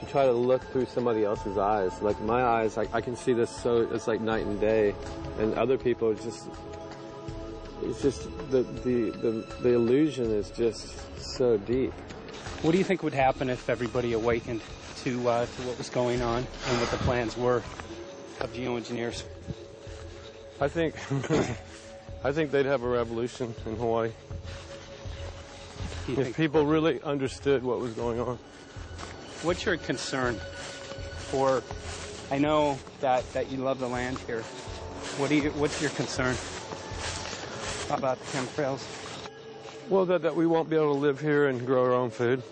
to try to look through somebody else's eyes. Like my eyes, I can see this, so it's like night and day, and other people it's just the illusion is just so deep. What do you think would happen if everybody awakened to what was going on and what the plans were of geoengineers? I think they'd have a revolution in Hawaii if people really understood what was going on. What's your concern for? I know that you love the land here. What's your concern about the chemtrails? Well, that we won't be able to live here and grow our own food,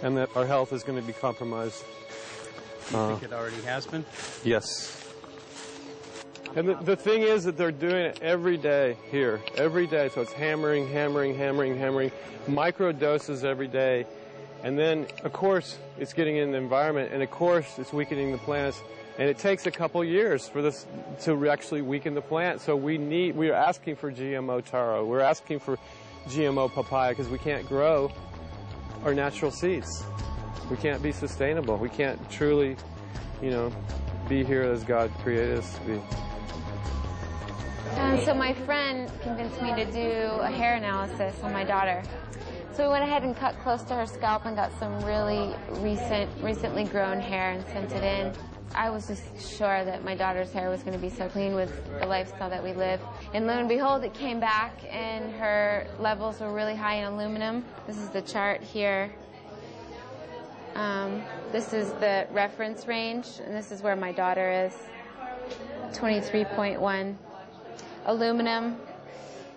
and that our health is going to be compromised. Do you think it already has been? Yes. And the thing is that they're doing it every day here, every day. So it's hammering, micro doses every day. And then, of course, it's getting in the environment, and of course, it's weakening the plants. And it takes a couple years for this to actually weaken the plant. So we are asking for GMO taro. We're asking for GMO papaya because we can't grow our natural seeds. We can't be sustainable. We can't truly, be here as God created us to be. So my friend convinced me to do a hair analysis on my daughter. So we went ahead and cut close to her scalp and got some really recently grown hair and sent it in. I was just sure that my daughter's hair was going to be so clean with the lifestyle that we live. And lo and behold, it came back and her levels were really high in aluminum. This is the chart here. This is the reference range, and this is where my daughter is, 23.1. Aluminum.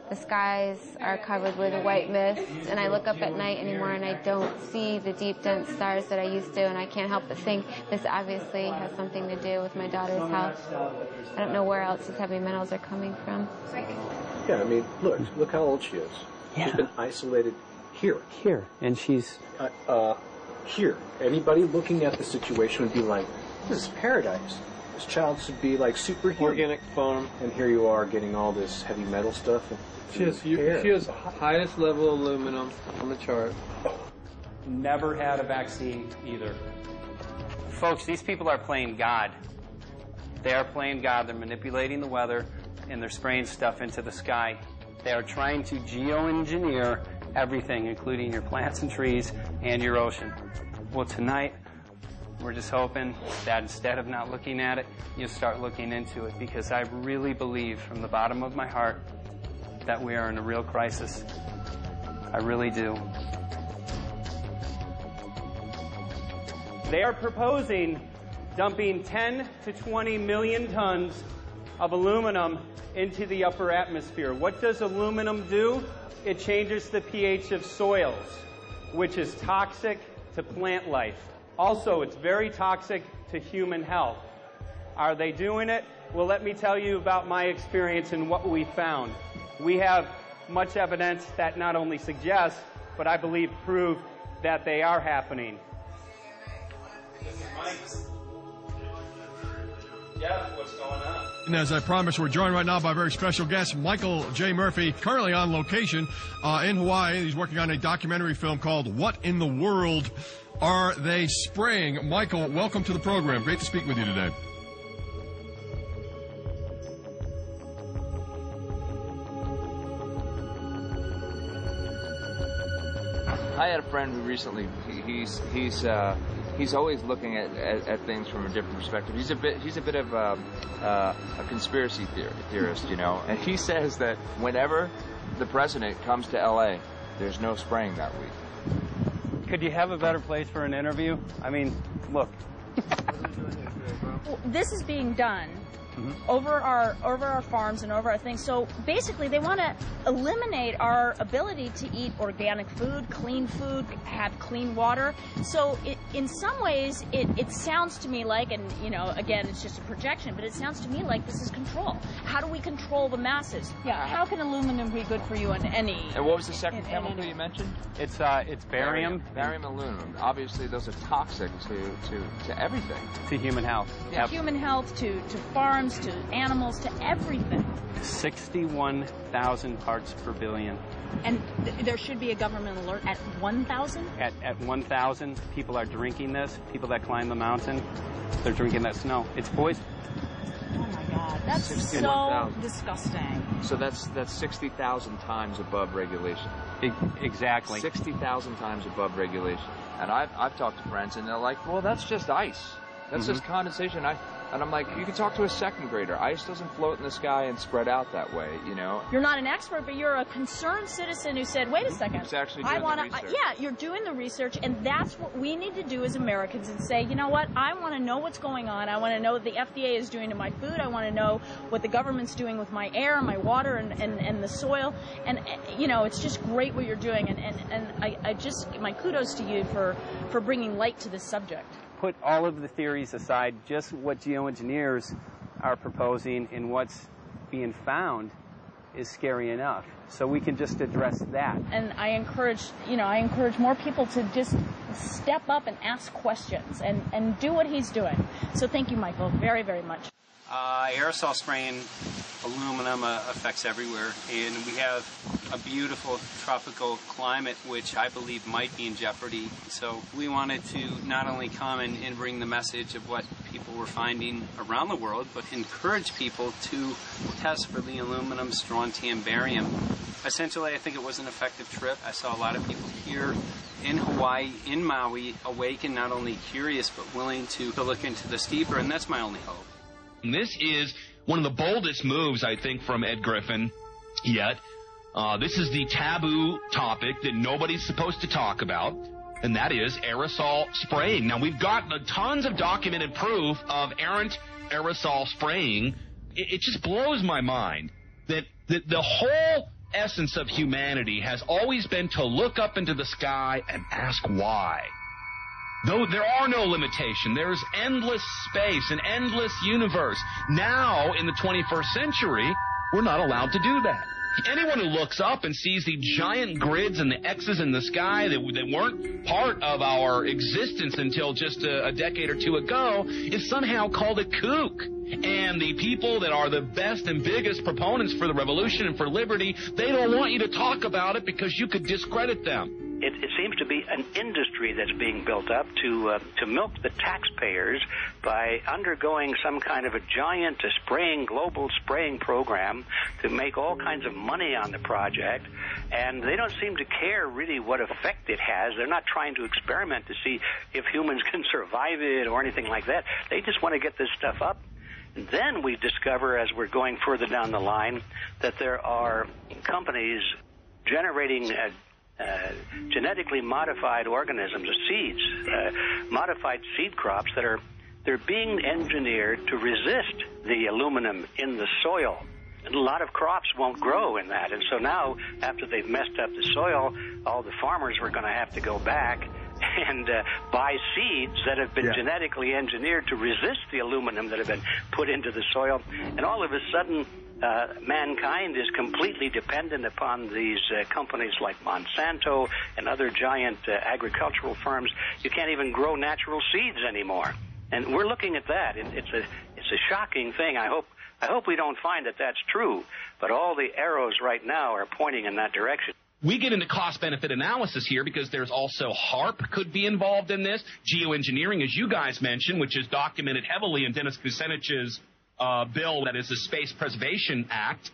The skies are covered with a white mist, and I look up at night anymore and I don't see the deep, dense stars that I used to, and I can't help but think this obviously has something to do with my daughter's health. I don't know where else these heavy metals are coming from. Yeah, I mean, look how old she is. Yeah. She's been isolated here. Here, and she's... Here. Anybody looking at the situation would be like, this is paradise. This child should be like superhuman. Organic farm. And here you are getting all this heavy metal stuff. She has highest level aluminum on the chart. Never had a vaccine either. Folks, these people are playing God. They are playing God. They're manipulating the weather, and they're spraying stuff into the sky. They are trying to geoengineer everything, including your plants and trees and your ocean. Well, tonight, we're just hoping that instead of not looking at it, you start looking into it, because I really believe from the bottom of my heart that we are in a real crisis. I really do. They are proposing dumping 10 to 20 million tons of aluminum into the upper atmosphere. What does aluminum do? It changes the pH of soils, which is toxic to plant life. Also, it's very toxic to human health. Are they doing it? Well, let me tell you about my experience and what we found. We have much evidence that not only suggests, but I believe prove that they are happening. Jeff, what's going on? And as I promised, we're joined right now by a very special guest, Michael J. Murphy, currently on location in Hawaii. He's working on a documentary film called What in the World Are They Spraying? Michael, welcome to the program. Great to speak with you today. I had a friend who recently, he's always looking at things from a different perspective. He's a bit of a conspiracy theorist, you know. And he says that whenever the president comes to L.A., there's no spraying that week. Could you have a better place for an interview? I mean, look. Well, this is being done over our farms and over our things. So basically, they want to eliminate our ability to eat organic food, have clean water. So in some ways, it sounds to me like, and you know, again, it's just a projection, but it sounds to me like this is control. How do we control the masses? Yeah. How can aluminum be good for you in any? And what was the second chemical you mentioned? It's barium. Barium and aluminum. Obviously, those are toxic to everything. To human health. To human health, to farms. farms to animals to everything. 61,000 parts per billion. And there should be a government alert at 1,000? At 1,000, people are drinking this. People that climb the mountain, they're drinking that snow. It's poison. Oh my God, that's so disgusting. So that's 60,000 times above regulation. Exactly. 60,000 times above regulation. And I've talked to friends, and they're like, well, that's just ice. That's just condensation. And I'm like, you can talk to a second grader. Ice doesn't float in the sky and spread out that way, you know. You're not an expert, but you're a concerned citizen who said, wait a second. Who's actually doing the research. Yeah, you're doing the research, and that's what we need to do as Americans and say, you know what, I want to know what's going on. I want to know what the FDA is doing to my food. I want to know what the government's doing with my air, my water, and the soil. And, you know, it's just great what you're doing. And I just, my kudos to you for bringing light to this subject. Put all of the theories aside, just what geoengineers are proposing and what's being found is scary enough. So we can just address that. And I encourage more people to just step up and ask questions and do what he's doing. So thank you, Michael, very, very much. Aerosol spraying aluminum affects everywhere, and we have a beautiful tropical climate which I believe might be in jeopardy. So we wanted to not only come and bring the message of what people were finding around the world, but encourage people to test for the aluminum, strontium, barium. Essentially, I think it was an effective trip. I saw a lot of people here in Hawaii, in Maui, awake and not only curious, but willing to look into this deeper, and that's my only hope. This is one of the boldest moves, I think, from Ed Griffin yet. This is the taboo topic that nobody's supposed to talk about, and that is aerosol spraying. Now, we've got tons of documented proof of errant aerosol spraying. It just blows my mind that the whole essence of humanity has always been to look up into the sky and ask why. Though there are no limitations, there's endless space, an endless universe. Now, in the 21st century, we're not allowed to do that. Anyone who looks up and sees the giant grids and the X's in the sky that weren't part of our existence until just a decade or two ago is somehow called a kook. And the people that are the best and biggest proponents for the revolution and for liberty, they don't want you to talk about it because you could discredit them. It seems to be an industry that's being built up to milk the taxpayers by undergoing some kind of a giant global spraying program to make all kinds of money on the project. And they don't seem to care really what effect it has. They're not trying to experiment to see if humans can survive it or anything like that. They just want to get this stuff up. And then we discover, as we're going further down the line, that there are companies generating genetically modified organisms, seeds, modified seed crops they're being engineered to resist the aluminum in the soil. And a lot of crops won't grow in that. And so now, after they've messed up the soil, all the farmers were going to have to go back and buy seeds that have been genetically engineered to resist the aluminum that have been put into the soil. And all of a sudden, mankind is completely dependent upon these companies like Monsanto and other giant agricultural firms. You can't even grow natural seeds anymore. And we're looking at that. It's a shocking thing. I hope we don't find that that's true. But all the arrows right now are pointing in that direction. We get into cost-benefit analysis here because there's also HAARP could be involved in this. Geoengineering, as you guys mentioned, which is documented heavily in Dennis Kucinich's bill, that is the Space Preservation Act,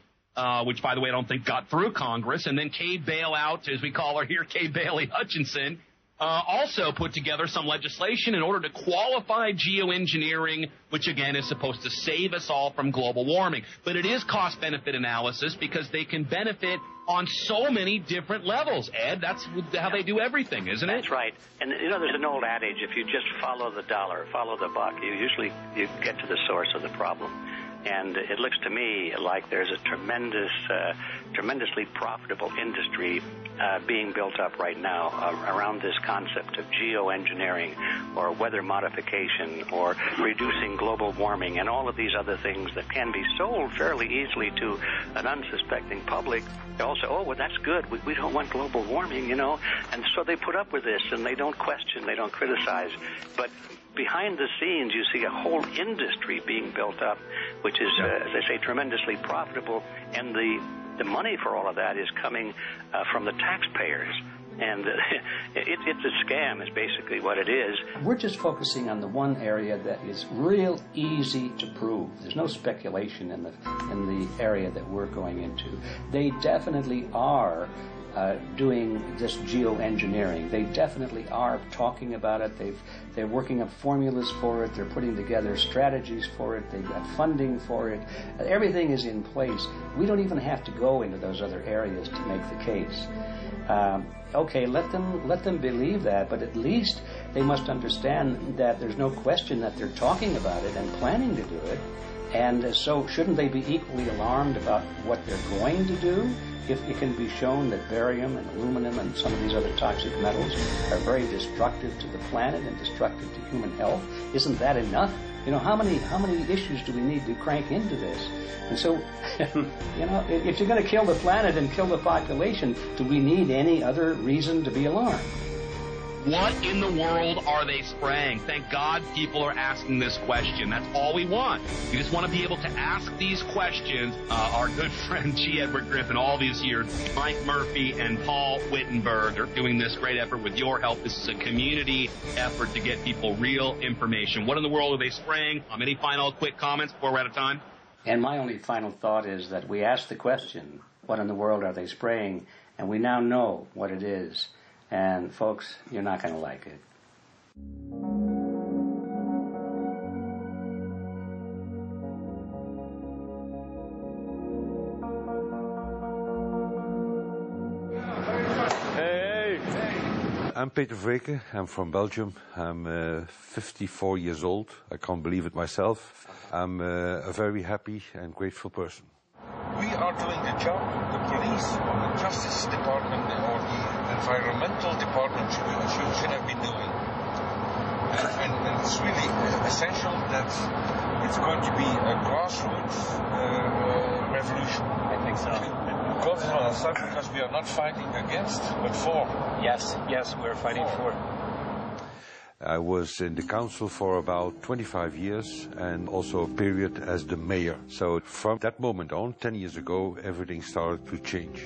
which, by the way, I don't think got through Congress. And then Kay Bailout, as we call her here, Kay Bailey Hutchinson, also put together some legislation in order to qualify geoengineering, which, again, is supposed to save us all from global warming. But it is cost-benefit analysis because they can benefit on so many different levels, Ed. That's how they do everything, isn't it? That's right. And, you know, there's an old adage, if you just follow the dollar, follow the buck, you get to the source of the problem. And it looks to me like there's a tremendously profitable industry being built up right now around this concept of geoengineering or weather modification or reducing global warming and all of these other things that can be sold fairly easily to an unsuspecting public. They all say, oh, well, that's good. We don't want global warming, you know. And so they put up with this, and they don't question, they don't criticize. But behind the scenes, you see a whole industry being built up, which is, as I say, tremendously profitable, and the money for all of that is coming from the taxpayers. And it's a scam, is basically what it is. We're just focusing on the one area that is real easy to prove. There's no speculation in the area that we're going into. They definitely are doing this geoengineering. They definitely are talking about it. They're working up formulas for it. They're putting together strategies for it. They've got funding for it. Everything is in place. We don't even have to go into those other areas to make the case. Okay, let them believe that, but at least they must understand that there's no question that they're talking about it and planning to do it. And so shouldn't they be equally alarmed about what they're going to do if it can be shown that barium and aluminum and some of these other toxic metals are very destructive to the planet and destructive to human health? Isn't that enough? You know, how many issues do we need to crank into this? And so, you know, if you're going to kill the planet and kill the population, do we need any other reason to be alarmed? What in the world are they spraying? Thank God people are asking this question. That's all we want. We just want to be able to ask these questions. Our good friend G. Edward Griffin, all these years, Mike Murphy and Paul Wittenberg are doing this great effort with your help. This is a community effort to get people real information. What in the world are they spraying? Any final quick comments before we're out of time? And my only final thought is that we asked the question, what in the world are they spraying? And we now know what it is. And folks, you're not going to like it. I'm Peter Vreke. I'm from Belgium. I'm 54 years old. I can't believe it myself. I'm a very happy and grateful person. We are doing the job the police or the Justice Department or the Environmental Department should have been doing. And it's really essential that it's going to be a grassroots revolution. I think so. Because on our side, because we are not fighting against, but for. Yes, we're fighting for. I was in the council for about 25 years and also a period as the mayor. So from that moment on, 10 years ago, everything started to change.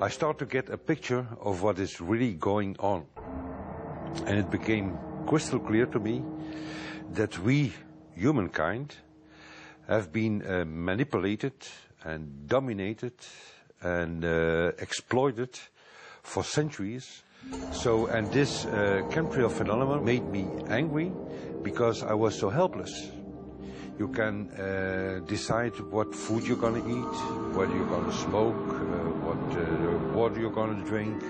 I started to get a picture of what is really going on. And it became crystal clear to me that we, humankind, have been manipulated and dominated and exploited for centuries. So, and this chemtrail phenomenon made me angry because I was so helpless. You can decide what food you're going to eat, whether you're going to smoke, what water you're going to drink,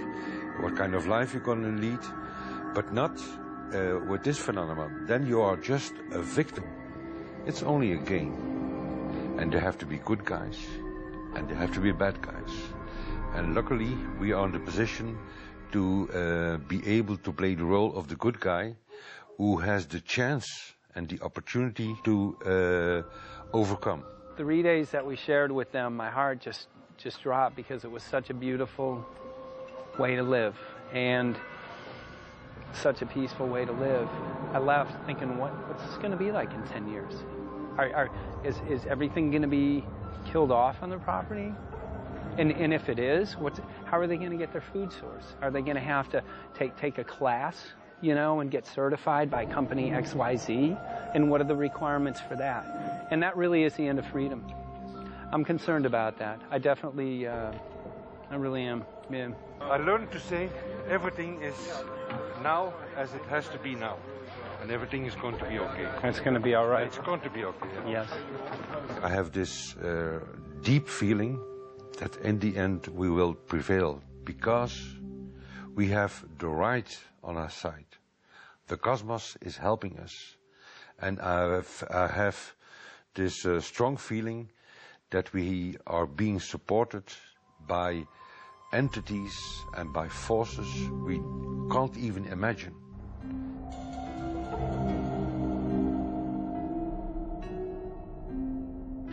what kind of life you're going to lead, but not with this phenomenon. Then you are just a victim. It's only a game. And there have to be good guys, and there have to be bad guys. And luckily, we are in the position to be able to play the role of the good guy who has the chance and the opportunity to overcome. The relays that we shared with them, my heart just dropped because it was such a beautiful way to live and such a peaceful way to live. I left thinking, what's this going to be like in 10 years? Is everything going to be killed off on the property? And if it is, how are they going to get their food source? Are they going to have to take a class, you know, and get certified by company XYZ? And what are the requirements for that? And that really is the end of freedom. I'm concerned about that. I definitely, I really am. Yeah. I learned to say everything is now as it has to be now. And everything is going to be okay. It's going to be all right. It's going to be okay. Yes. I have this deep feeling that in the end we will prevail because we have the right on our side. The cosmos is helping us. And I have this strong feeling that we are being supported by entities and by forces we can't even imagine.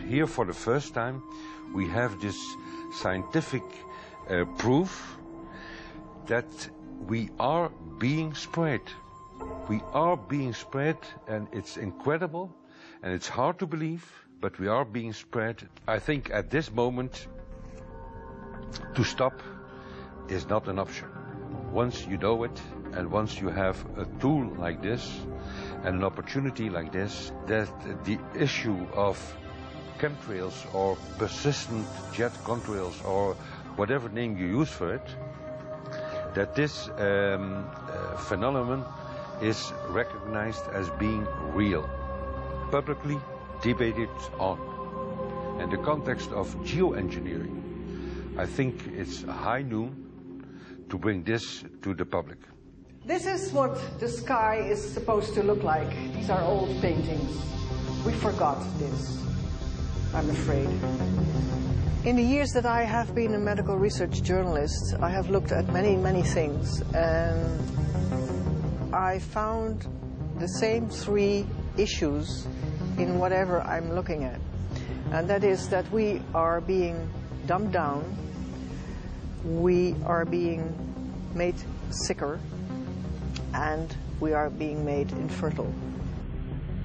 Here for the first time we have this scientific proof that we are being spread. We are being spread, and it's incredible and it's hard to believe, but we are being spread. I think at this moment to stop is not an option. Once you know it, and once you have a tool like this and an opportunity like this, that the issue of chemtrails or persistent jet contrails or whatever name you use for it, that this phenomenon is recognized as being real, publicly debated on. In the context of geoengineering, I think it's high noon to bring this to the public. This is what the sky is supposed to look like. These are old paintings. We forgot this, I'm afraid. In the years that I have been a medical research journalist, I have looked at many, many things, and I found the same three issues in whatever I'm looking at. And that is that we are being dumbed down, we are being made sicker, and we are being made infertile.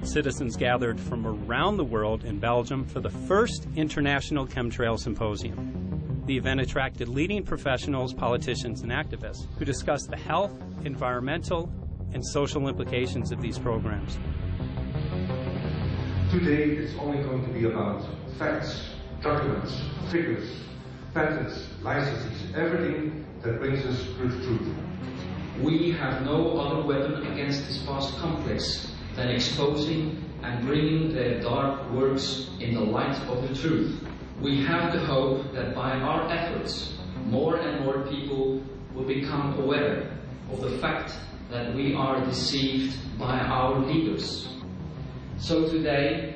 Citizens gathered from around the world in Belgium for the first International Chemtrail Symposium. The event attracted leading professionals, politicians, and activists who discussed the health, environmental, and social implications of these programs. Today it's only going to be about facts, documents, figures, patents, licenses, everything that brings us to the truth. We have no other weapon against this vast complex than exposing and bringing their dark works in the light of the truth. We have the hope that by our efforts, more and more people will become aware of the fact that we are deceived by our leaders. So today,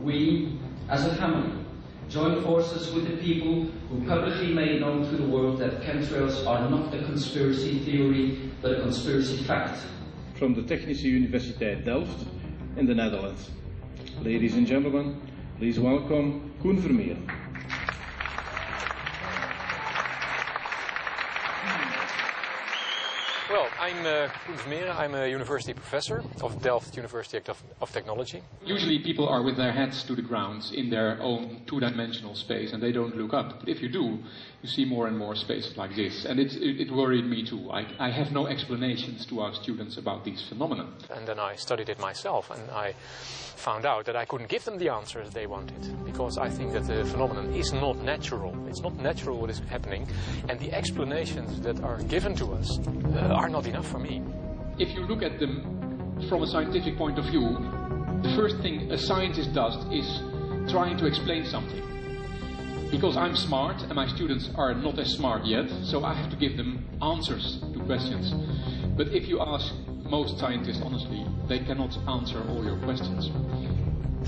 we, as a family, join forces with the people who publicly made known to the world that chemtrails are not a conspiracy theory, but a conspiracy fact. From the Technische Universiteit Delft in the Netherlands. Ladies and gentlemen, please welcome Koen Vermeer. Well, I'm Koen Vermeer. I'm a university professor of Delft University of Technology. Usually people are with their heads to the ground in their own two-dimensional space and they don't look up. But if you do, you see more and more spaces like this. And it worried me too. I have no explanations to our students about these phenomena. And then I studied it myself and I found out that I couldn't give them the answers they wanted, because I think that the phenomenon is not natural. It's not natural what is happening, and the explanations that are given to us are not enough for me. If you look at them from a scientific point of view, the first thing a scientist does is trying to explain something. Because I'm smart and my students are not as smart yet, so I have to give them answers to questions. But if you ask most scientists honestly, they cannot answer all your questions.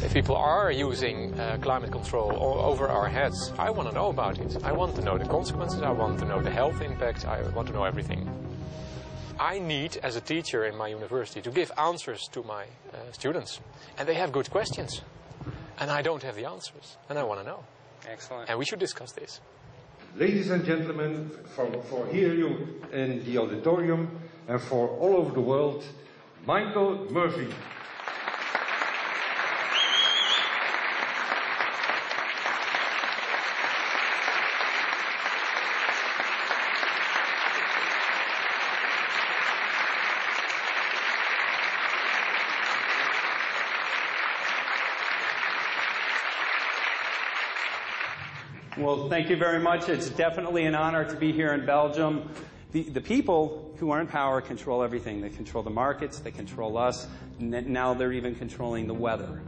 If people are using climate control over our heads, I want to know about it. I want to know the consequences, I want to know the health impact, I want to know everything. I need, as a teacher in my university, to give answers to my students. And they have good questions. And I don't have the answers. And I want to know. Excellent. And we should discuss this. Ladies and gentlemen, for here you in the auditorium and for all over the world, Michael Murphy. Well, thank you very much. It's definitely an honor to be here in Belgium. The people who are in power control everything. They control the markets, they control us, and now they're even controlling the weather.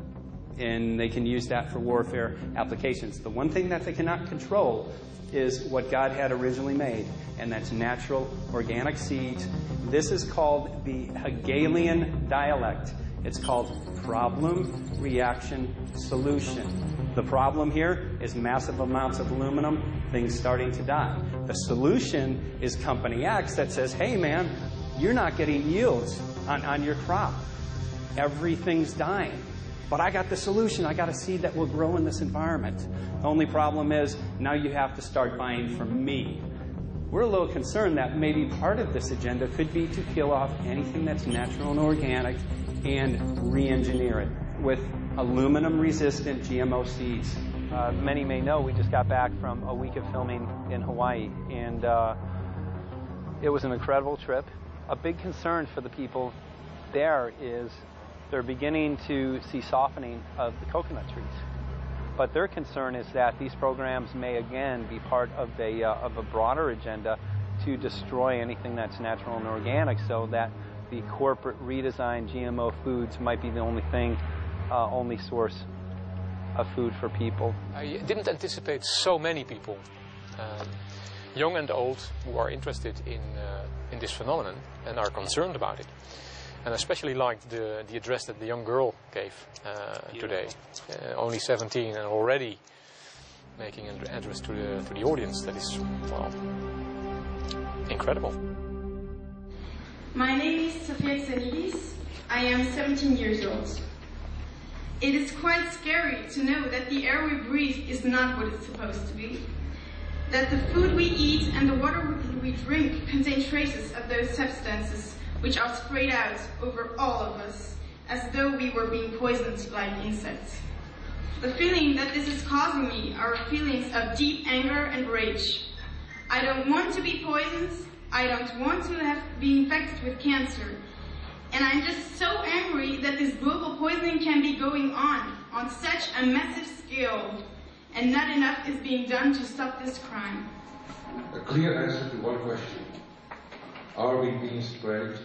And they can use that for warfare applications. The one thing that they cannot control is what God had originally made, and that's natural organic seeds. This is called the Hegelian dialect. It's called problem, reaction, solution. The problem here is massive amounts of aluminum, things starting to die. The solution is company X that says, hey man, you're not getting yields on your crop. Everything's dying. But I got the solution. I got a seed that will grow in this environment. The only problem is now you have to start buying from me. We're a little concerned that maybe part of this agenda could be to kill off anything that's natural and organic and re-engineer it with aluminum-resistant GMO seeds. Many may know we just got back from a week of filming in Hawaii, and it was an incredible trip. A big concern for the people there is they're beginning to see softening of the coconut trees. But their concern is that these programs may again be part of a broader agenda to destroy anything that's natural and organic, so that the corporate redesigned GMO foods might be the only source of food for people. I didn't anticipate so many people, young and old, who are interested in this phenomenon and are concerned about it. And I especially liked the address that the young girl gave today. Only 17 and already making an address to the audience. That is, well, incredible. My name is Sofia Xenidis. I am 17 years old. It is quite scary to know that the air we breathe is not what it's supposed to be. That the food we eat and the water we drink contain traces of those substances which are sprayed out over all of us, as though we were being poisoned like insects. The feeling that this is causing me are feelings of deep anger and rage. I don't want to be poisoned, I don't want to be infected with cancer, and I'm just so angry that this global poisoning can be going on such a massive scale, and not enough is being done to stop this crime. A clear answer to one question. Are we being sprayed?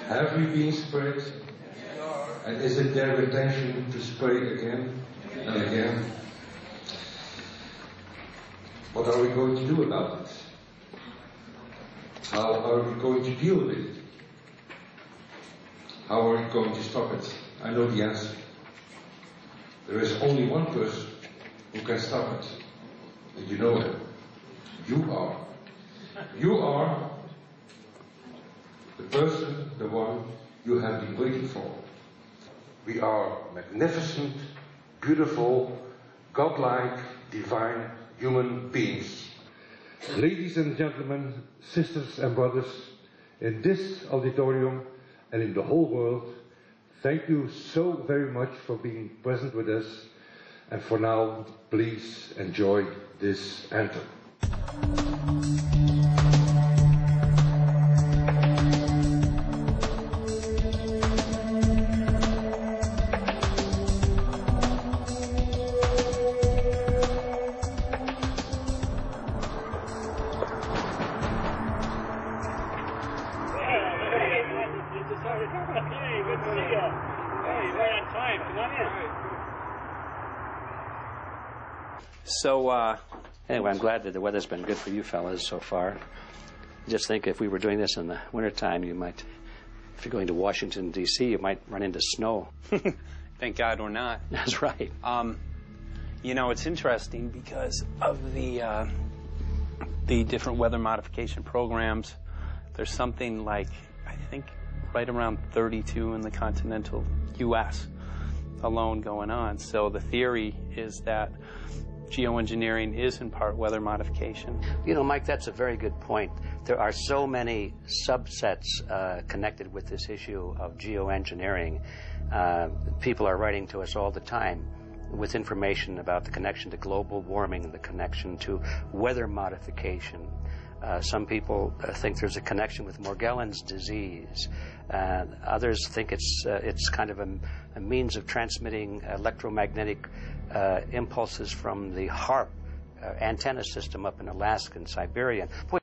Have we been sprayed? And is it their intention to spray again and again? What are we going to do about it? How are we going to deal with it? How are we going to stop it? I know the answer. There is only one person who can stop it. And you know him. You are. You are the person, the one you have been waiting for. We are magnificent, beautiful, godlike, divine human beings. Ladies and gentlemen, sisters and brothers, in this auditorium and in the whole world, thank you so very much for being present with us. And for now, please enjoy this anthem. So, anyway, I'm glad that the weather's been good for you fellas so far. Just think if we were doing this in the wintertime, you might, if you're going to Washington, D.C., you might run into snow. Thank God we're not. That's right. You know, it's interesting because of the different weather modification programs. There's something like, I think, right around 32 in the continental U.S. alone going on. So the theory is that geoengineering is in part weather modification. You know, Mike, that's a very good point. There are so many subsets connected with this issue of geoengineering. People are writing to us all the time with information about the connection to global warming, the connection to weather modification. Some people think there's a connection with Morgellons disease. Others think it's kind of a means of transmitting electromagnetic impulses from the HAARP antenna system up in Alaska and Siberia. Boy,